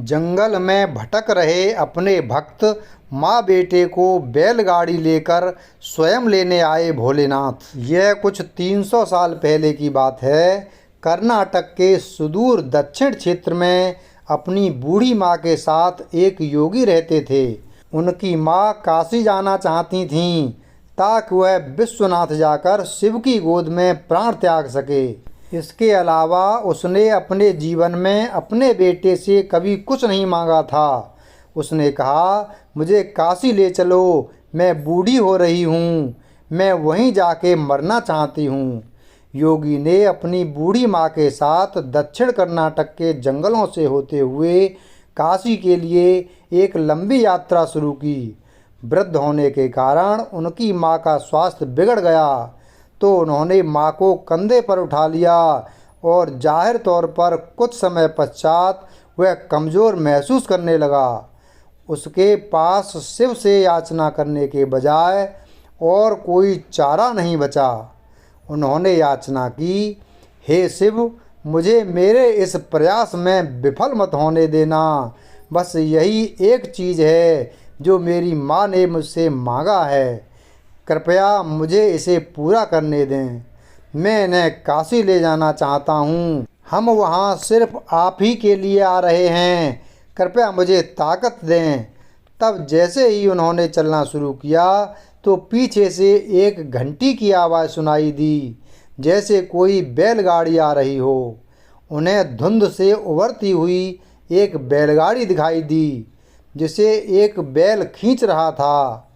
जंगल में भटक रहे अपने भक्त माँ बेटे को बैलगाड़ी लेकर स्वयं लेने आए भोलेनाथ। यह कुछ 300 साल पहले की बात है। कर्नाटक के सुदूर दक्षिण क्षेत्र में अपनी बूढ़ी माँ के साथ एक योगी रहते थे। उनकी माँ काशी जाना चाहती थीं ताकि वह विश्वनाथ जाकर शिव की गोद में प्राण त्याग सके। इसके अलावा उसने अपने जीवन में अपने बेटे से कभी कुछ नहीं मांगा था। उसने कहा, मुझे काशी ले चलो, मैं बूढ़ी हो रही हूँ, मैं वहीं जाके मरना चाहती हूँ। योगी ने अपनी बूढ़ी माँ के साथ दक्षिण कर्नाटक के जंगलों से होते हुए काशी के लिए एक लंबी यात्रा शुरू की। वृद्ध होने के कारण उनकी माँ का स्वास्थ्य बिगड़ गया, तो उन्होंने माँ को कंधे पर उठा लिया और जाहिर तौर पर कुछ समय पश्चात वह कमज़ोर महसूस करने लगा। उसके पास शिव से याचना करने के बजाय और कोई चारा नहीं बचा। उन्होंने याचना की, हे शिव, मुझे मेरे इस प्रयास में विफल मत होने देना। बस यही एक चीज़ है जो मेरी माँ ने मुझसे मांगा है। कृपया मुझे इसे पूरा करने दें। मैं इन्हें काशी ले जाना चाहता हूँ। हम वहाँ सिर्फ आप ही के लिए आ रहे हैं। कृपया मुझे ताकत दें। तब जैसे ही उन्होंने चलना शुरू किया तो पीछे से एक घंटी की आवाज़ सुनाई दी, जैसे कोई बैलगाड़ी आ रही हो। उन्हें धुंध से उभरती हुई एक बैलगाड़ी दिखाई दी, जिसे एक बैल खींच रहा था,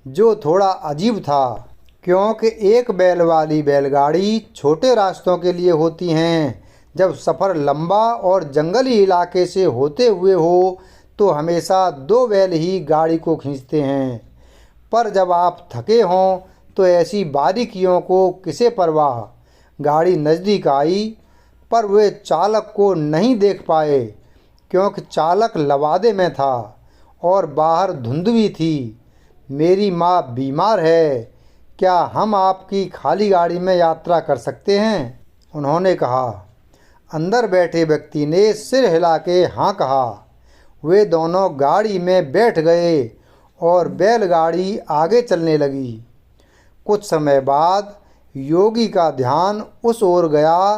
जो थोड़ा अजीब था, क्योंकि एक बैल वाली बैलगाड़ी छोटे रास्तों के लिए होती हैं। जब सफ़र लंबा और जंगली इलाके से होते हुए हो तो हमेशा 2 बैल ही गाड़ी को खींचते हैं। पर जब आप थके हों तो ऐसी बारीकियों को किसे परवाह। गाड़ी नज़दीक आई, पर वे चालक को नहीं देख पाए, क्योंकि चालक लवादे में था और बाहर धुंध भी थी। मेरी माँ बीमार है, क्या हम आपकी खाली गाड़ी में यात्रा कर सकते हैं? उन्होंने कहा। अंदर बैठे व्यक्ति ने सिर हिला के हाँ कहा। वे दोनों गाड़ी में बैठ गए और बैलगाड़ी आगे चलने लगी। कुछ समय बाद योगी का ध्यान उस ओर गया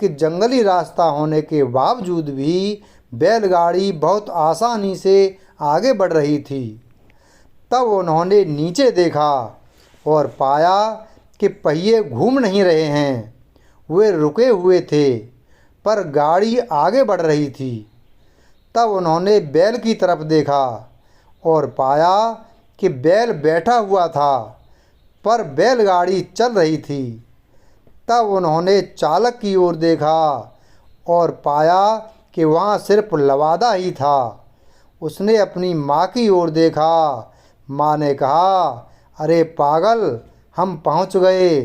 कि जंगली रास्ता होने के बावजूद भी बैलगाड़ी बहुत आसानी से आगे बढ़ रही थी। तब उन्होंने नीचे देखा और पाया कि पहिए घूम नहीं रहे हैं, वे रुके हुए थे, पर गाड़ी आगे बढ़ रही थी। तब उन्होंने बैल की तरफ देखा और पाया कि बैल बैठा हुआ था, पर बैलगाड़ी चल रही थी। तब उन्होंने चालक की ओर देखा और पाया कि वहाँ सिर्फ लवादा ही था। उसने अपनी माँ की ओर देखा। माँ ने कहा, अरे पागल, हम पहुँच गए,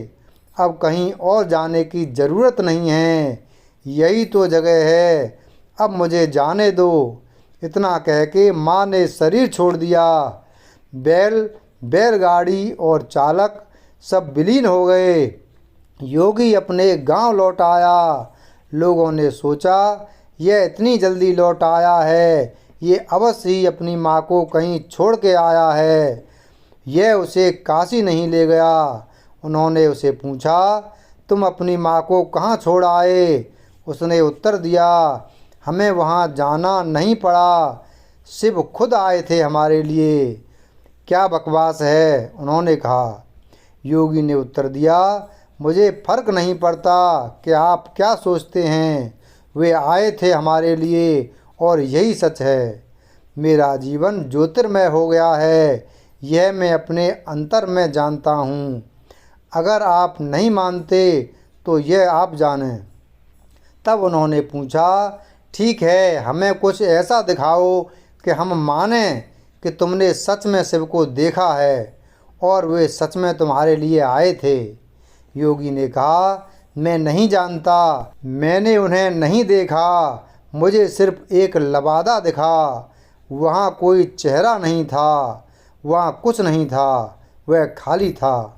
अब कहीं और जाने की ज़रूरत नहीं है, यही तो जगह है, अब मुझे जाने दो। इतना कह के माँ ने शरीर छोड़ दिया। बैलगाड़ी और चालक सब विलीन हो गए। योगी अपने गांव लौट आया। लोगों ने सोचा, यह इतनी जल्दी लौट आया है, ये अवश्य ही अपनी माँ को कहीं छोड़ के आया है, यह उसे काशी नहीं ले गया। उन्होंने उसे पूछा, तुम अपनी माँ को कहाँ छोड़ आए? उसने उत्तर दिया, हमें वहाँ जाना नहीं पड़ा, शिव खुद आए थे हमारे लिए। क्या बकवास है, उन्होंने कहा। योगी ने उत्तर दिया, मुझे फ़र्क नहीं पड़ता कि आप क्या सोचते हैं, वे आए थे हमारे लिए और यही सच है। मेरा जीवन ज्योतिर्मय हो गया है, यह मैं अपने अंतर में जानता हूँ। अगर आप नहीं मानते तो यह आप जानें। तब उन्होंने पूछा, ठीक है, हमें कुछ ऐसा दिखाओ कि हम मानें कि तुमने सच में शिव को देखा है और वे सच में तुम्हारे लिए आए थे। योगी ने कहा, मैं नहीं जानता, मैंने उन्हें नहीं देखा, मुझे सिर्फ एक लबादा दिखा। वहाँ कोई चेहरा नहीं था, वहाँ कुछ नहीं था, वह खाली था।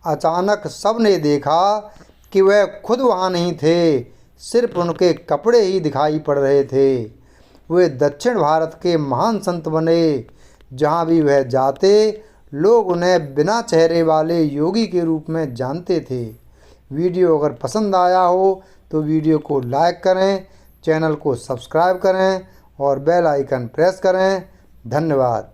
अचानक सब ने देखा कि वह खुद वहाँ नहीं थे, सिर्फ उनके कपड़े ही दिखाई पड़ रहे थे। वे दक्षिण भारत के महान संत बने। जहाँ भी वह जाते लोग उन्हें बिना चेहरे वाले योगी के रूप में जानते थे। वीडियो अगर पसंद आया हो तो वीडियो को लाइक करें, चैनल को सब्सक्राइब करें और बेल आइकन प्रेस करें। धन्यवाद।